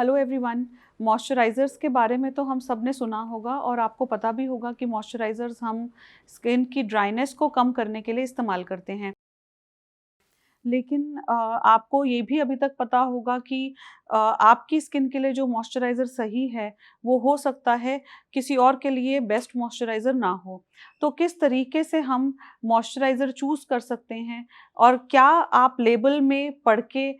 Hello everyone. Moisturisers के बारे में तो हम सब ने सुना होगा और आपको पता भी होगा कि मॉइस्चराइज़र्स हम स्किन की ड्राइनेस को कम करने के लिए इस्तेमाल करते हैं। लेकिन आपको ये भी अभी तक पता होगा कि आपकी स्किन के लिए जो मॉइस्चराइज़र सही है, वो हो सकता है किसी और के लिए बेस्ट मॉइस्चराइज़र ना हो। तो किस तरीके से हम मॉइस्चराइज़र चूज़ कर सकते हैं और क्या आप लेबल में पढ़ के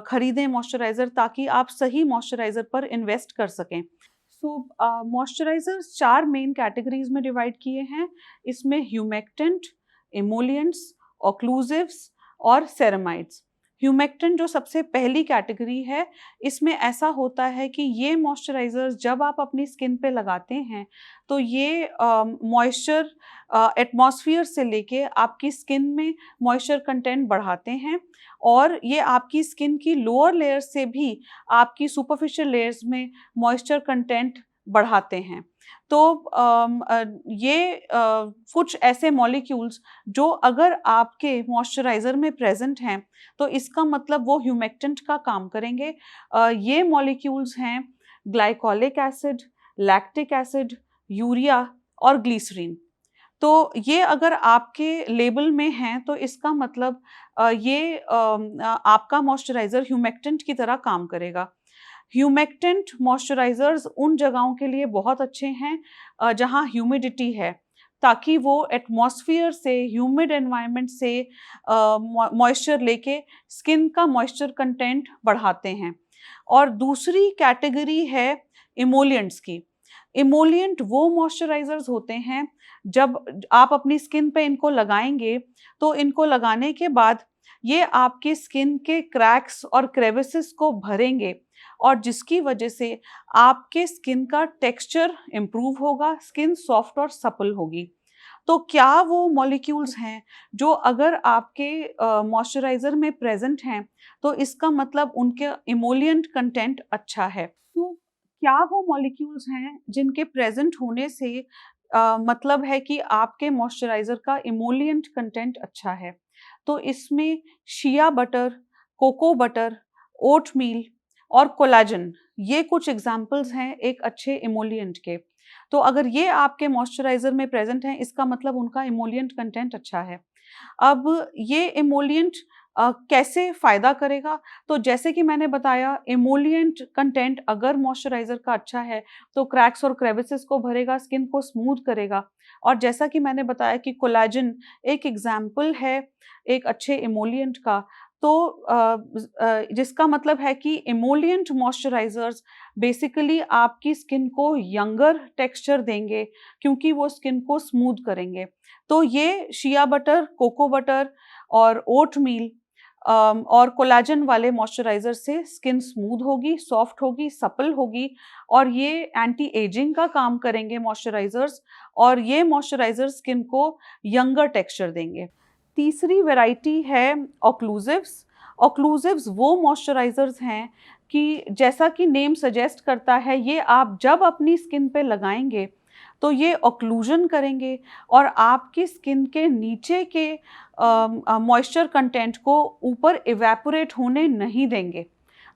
खरीदें मॉइस्चराइज़र ताकि आप सही मॉइस्चराइज़र पर इन्वेस्ट कर सकें। मॉइस्चराइज़र्स 4 मेन कैटेगरीज़ में डिवाइड किए हैं। इसमें ह्यूमेक्टेंट, एमोलिएंट्स, ऑक्लूसिव्स और सेरामाइड्स। ह्यूमेक्टेंट जो सबसे पहली कैटेगरी है, इसमें ऐसा होता है कि ये मॉइस्चराइज़र्स जब आप अपनी स्किन पे लगाते हैं, तो ये मॉइस्चर एटमॉस्फेयर से लेके आपकी स्किन में मॉइस्चर कंटेंट बढ़ाते हैं और ये आपकी स्किन की लोअर लेयर से भी आपकी सुपरफिशियल लेयर्स में मॉइस्चर कंटेंट बढ़ाते हैं। तो ये कुछ ऐसे मॉलिक्यूल्स जो अगर आपके मॉइस्चराइज़र में प्रेज़ेंट हैं, तो इसका मतलब वो ह्यूमेक्टेंट का काम करेंगे। ये मॉलिक्यूल्स हैं glycolic acid, lactic acid, urea और ग्लिसरीन। तो ये अगर आपके लेबल में हैं, तो इसका मतलब आपका मॉइस्चराइज़र ह्यूमेक्टेंट की तरह काम करेगा। ह्यूमेक्टेंट मॉइस्चराइज़र्स उन जगहों के लिए बहुत अच्छे हैं जहाँ ह्यूमिडिटी है, ताकि वो एटमॉस्फेयर से, ह्यूमिड एनवायरनमेंट से मॉइस्चर लेके स्किन का मॉइस्चर कंटेंट बढ़ाते हैं। और दूसरी कैटेगरी है इमोलिएंट्स की। इमोलिएंट वो मॉइस्चराइज़र्स होते हैं, जब आप अपनी स्किन पे इनको लगाएंगे, तो इनको लगाने के बाद ये आपके स्किन के क्रैक्स और क्रेविसेस को भरेंगे और जिसकी वजह से आपके स्किन का टेक्सचर इम्प्रूव होगा, स्किन सॉफ्ट और सपल होगी। तो क्या वो मॉलिक्यूल्स हैं जो अगर आपके मॉइस्चराइज़र में प्रेज़ेंट हैं, तो इसका मतलब उनके इमोलिएंट कंटेंट अच्छा है। तो क्या वो मॉलिक्यूल्स हैं जिनके प्रेज़ेंट होने से मतलब है कि आपके मॉइस्चराइज़र का इमोलिएंट कंटेंट अच्छा है? तो इसमें शिया बटर, कोको बटर, ओट मील और कोलाजन, ये कुछ एग्ज़ाम्पल्स हैं एक अच्छे इमोलिएंट के। तो अगर ये आपके मॉइस्चराइज़र में प्रेज़ेंट हैं, इसका मतलब उनका इमोलिएंट कंटेंट अच्छा है। अब ये इमोलिएंट कैसे फ़ायदा करेगा? तो जैसे कि मैंने बताया, इमोलिएंट कंटेंट अगर मॉइस्चराइज़र का अच्छा है, तो क्रैक्स और क्रेविसेस को भरेगा, स्किन को स्मूथ करेगा। और जैसा कि मैंने बताया कि कोलाजन एक एग्ज़ाम्पल है एक अच्छे इमोलिएंट का। तो जिसका मतलब है कि इमोलिएंट मॉइस्चराइज़र्स बेसिकली आपकी स्किन को यंगर टेक्सचर देंगे, क्योंकि वो स्किन को स्मूथ करेंगे। तो ये शिया बटर, कोको बटर और ओट मील और कोलाजन वाले मॉइस्चराइज़र से स्किन स्मूथ होगी, सॉफ्ट होगी, सपल होगी और ये एंटी एजिंग का काम करेंगे मॉइस्चराइज़र्स और ये मॉइस्चराइज़र स्किन को यंगर टेक्सचर देंगे। तीसरी वैरायटी है ऑक्लूसिव्स। ऑक्लूसिव्स वो मॉइस्चराइज़र्स हैं कि जैसा कि नेम सजेस्ट करता है, ये आप जब अपनी स्किन पे लगाएंगे, तो ये ऑक्लूजन करेंगे और आपकी स्किन के नीचे के मॉइस्चर कंटेंट को ऊपर इवेपोरेट होने नहीं देंगे।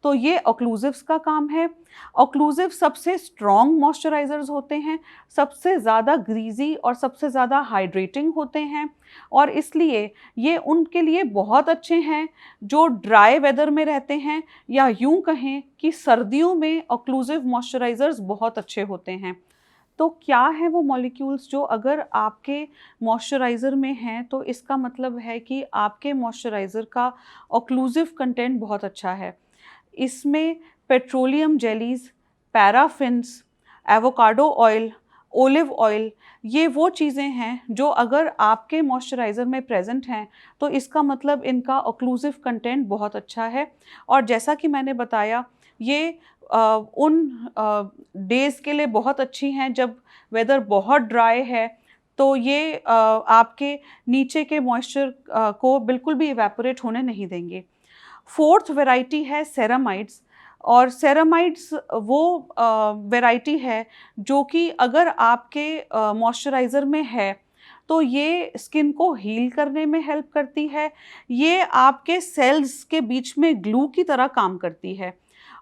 तो ये ऑक्लूसिव्स का काम है। ऑक्लूसिव सबसे स्ट्रॉन्ग मॉइस्चराइज़र्स होते हैं, सबसे ज़्यादा ग्रीजी और सबसे ज़्यादा हाइड्रेटिंग होते हैं और इसलिए ये उनके लिए बहुत अच्छे हैं जो ड्राई वेदर में रहते हैं, या यूँ कहें कि सर्दियों में ऑक्लूसिव मॉइस्चराइज़र्स बहुत अच्छे होते हैं। तो क्या है वो मॉलिक्यूल्स जो अगर आपके मॉइस्चराइज़र में हैं, तो इसका मतलब है कि आपके मॉइस्चराइज़र का ऑक्लूसिव कंटेंट बहुत अच्छा है। इसमें petroleum jellies, paraffins, avocado oil, olive oil, ये वो चीज़ें हैं जो अगर आपके मॉइस्चराइज़र में प्रेज़ेंट हैं, तो इसका मतलब इनका ऑक्लूसिव कंटेंट बहुत अच्छा है। और जैसा कि मैंने बताया, ये उन डेज़ के लिए बहुत अच्छी हैं जब वेदर बहुत ड्राई है, तो ये आपके नीचे के मॉइस्चर को बिल्कुल भी इवेपोरेट होने नहीं देंगे। फोर्थ वैरायटी है सेरामाइड्स और सेरामाइड्स वो वैरायटी है जो कि अगर आपके मॉइस्चराइज़र में है, तो ये स्किन को हील करने में हेल्प करती है। ये आपके सेल्स के बीच में ग्लू की तरह काम करती है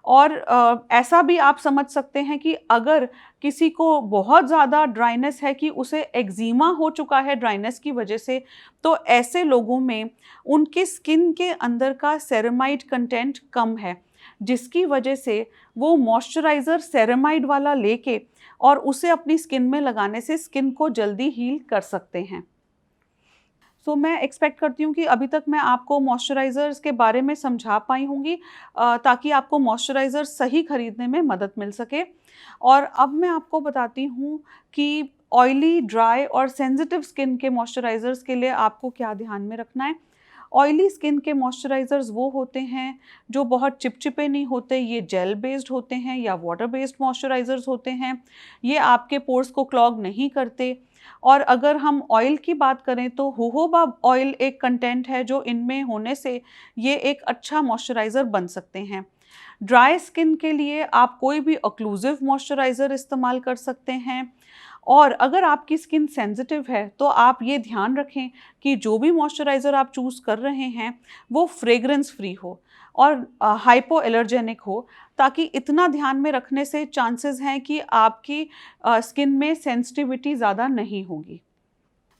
और ऐसा भी आप समझ सकते हैं कि अगर किसी को बहुत ज़्यादा ड्राइनेस है कि उसे एक्जिमा हो चुका है ड्राइनेस की वजह से, तो ऐसे लोगों में उनके स्किन के अंदर का सेरेमाइड कंटेंट कम है, जिसकी वजह से वो मॉइस्चराइज़र सेरेमाइड वाला लेके और उसे अपनी स्किन में लगाने से स्किन को जल्दी हील कर सकते हैं। सो मैं एक्सपेक्ट करती हूँ कि अभी तक मैं आपको मॉइस्चराइज़र्स के बारे में समझा पाई होंगी, ताकि आपको मॉइस्चराइज़र सही खरीदने में मदद मिल सके। और अब मैं आपको बताती हूँ कि ऑयली, ड्राई और सेंसिटिव स्किन के मॉइस्चराइज़र्स के लिए आपको क्या ध्यान में रखना है। ऑयली स्किन के मॉइस्चराइज़र्स वो होते हैं जो बहुत चिपचिपे नहीं होते, ये जेल बेस्ड होते हैं या वाटर बेस्ड मॉइस्चराइज़र्स होते हैं। ये आपके पोर्स को क्लॉग नहीं करते। और अगर हम ऑयल की बात करें तो जोजोबा ऑयल एक कंटेंट है जो इनमें होने से ये एक अच्छा मॉइस्चराइज़र बन सकते हैं। ड्राई स्किन के लिए आप कोई भी ऑक्लूसिव मॉइस्चराइज़र इस्तेमाल कर सकते हैं। और अगर आपकी स्किन सेंसिटिव है तो आप ये ध्यान रखें कि जो भी मॉइस्चराइज़र आप चूज़ कर रहे हैं वो फ्रेग्रेंस फ्री हो और हाइपो एलर्जेनिक हो, ताकि इतना ध्यान में रखने से चांसेस हैं कि आपकी स्किन में सेंसिटिविटी ज़्यादा नहीं होगी।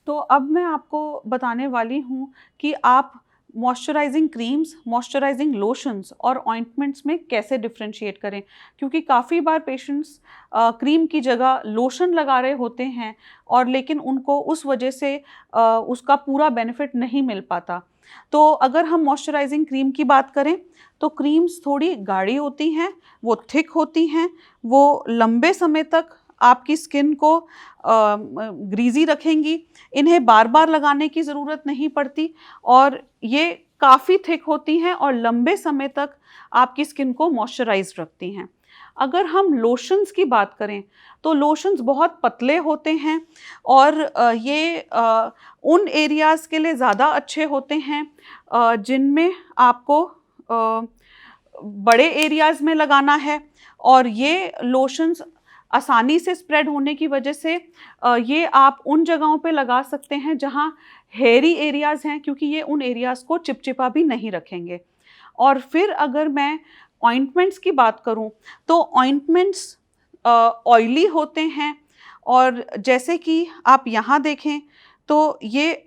तो अब मैं आपको बताने वाली हूँ कि आप मॉइस्चराइजिंग क्रीम्स, मॉइस्चराइजिंग लोशंस और ऑइंटमेंट्स में कैसे डिफरेंशिएट करें, क्योंकि काफ़ी बार पेशेंट्स क्रीम की जगह लोशन लगा रहे होते हैं और लेकिन उनको उस वजह से उसका पूरा बेनिफिट नहीं मिल पाता। तो अगर हम मॉइस्चराइजिंग क्रीम की बात करें तो क्रीम्स थोड़ी गाढ़ी होती हैं, वो थिक होती हैं, वो लंबे समय तक आपकी स्किन को ग्रीजी रखेंगी, इन्हें बार बार लगाने की ज़रूरत नहीं पड़ती और ये काफ़ी थिक होती हैं और लंबे समय तक आपकी स्किन को मॉइस्चराइज रखती हैं। अगर हम लोशंस की बात करें तो लोशंस बहुत पतले होते हैं और ये उन एरियाज़ के लिए ज़्यादा अच्छे होते हैं जिनमें आपको बड़े एरियाज़ में लगाना है, और ये लोशंस आसानी से स्प्रेड होने की वजह से ये आप उन जगहों पे लगा सकते हैं जहाँ हेयरी एरियाज़ हैं, क्योंकि ये उन एरियाज़ को चिपचिपा भी नहीं रखेंगे। और फिर अगर मैं ऑइंटमेंट्स की बात करूं तो ऑइंटमेंट्स ऑयली होते हैं, और जैसे कि आप यहाँ देखें तो ये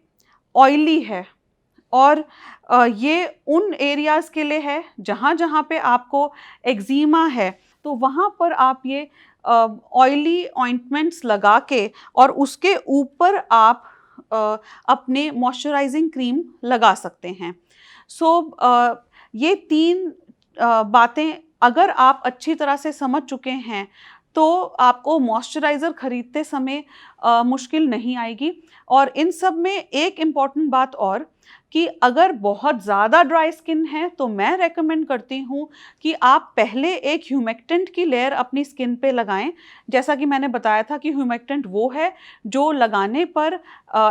ऑयली है और ये उन एरियाज़ के लिए है जहाँ जहाँ पे आपको एक्जिमा है, तो वहाँ पर आप ये ऑयली ऑइंटमेंट्स लगा के और उसके ऊपर आप अपने मॉइस्चराइजिंग क्रीम लगा सकते हैं। ये 3 बातें अगर आप अच्छी तरह से समझ चुके हैं तो आपको मॉइस्चराइज़र खरीदते समय मुश्किल नहीं आएगी। और इन सब में एक इम्पॉर्टेंट बात और, कि अगर बहुत ज़्यादा ड्राई स्किन है तो मैं रेकमेंड करती हूँ कि आप पहले एक ह्यूमेक्टेंट की लेयर अपनी स्किन पे लगाएं। जैसा कि मैंने बताया था कि ह्यूमेक्टेंट वो है जो लगाने पर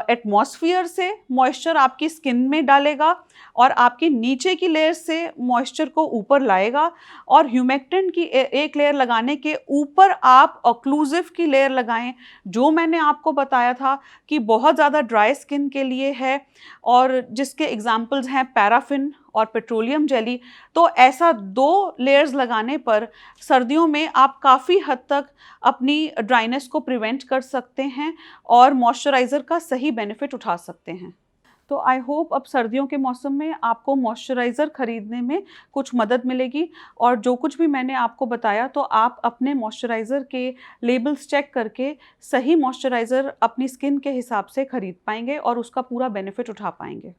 एटमॉस्फेयर से मॉइस्चर आपकी स्किन में डालेगा और आपकी नीचे की लेयर से मॉइस्चर को ऊपर लाएगा, और ह्यूमेक्टेंट की एक लेयर लगाने के ऊपर आप ऑक्लूसिव की लेयर लगाएं, जो मैंने आपको बताया था कि बहुत ज़्यादा ड्राई स्किन के लिए है और जिसके एग्जाम्पल्स हैं पैराफिन और पेट्रोलियम जेली। तो ऐसा 2 लेयर्स लगाने पर सर्दियों में आप काफ़ी हद तक अपनी ड्राइनेस को प्रिवेंट कर सकते हैं और मॉइस्चराइज़र का सही बेनिफिट उठा सकते हैं। तो आई होप अब सर्दियों के मौसम में आपको मॉइस्चराइज़र खरीदने में कुछ मदद मिलेगी, और जो कुछ भी मैंने आपको बताया तो आप अपने मॉइस्चराइज़र के लेबल्स चेक करके सही मॉइस्चराइज़र अपनी स्किन के हिसाब से खरीद पाएंगे और उसका पूरा बेनिफिट उठा पाएंगे।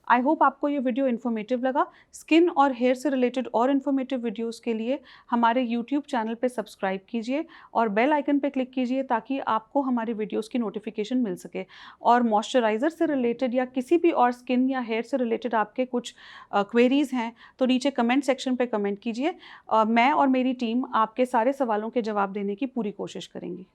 आई होप आपको ये वीडियो इन्फॉर्मेटिव लगा। स्किन और हेयर से रिलेटेड और इन्फॉर्मेटिव वीडियोस के लिए हमारे यूट्यूब चैनल पे सब्सक्राइब कीजिए और बेल आइकन पे क्लिक कीजिए ताकि आपको हमारे वीडियोस की नोटिफिकेशन मिल सके। और मॉइस्चराइज़र से रिलेटेड या किसी भी और स्किन या हेयर से रिलेटेड आपके कुछ क्वेरीज़ हैं तो नीचे कमेंट सेक्शन पे कमेंट कीजिए। मैं और मेरी टीम आपके सारे सवालों के जवाब देने की पूरी कोशिश करेंगी।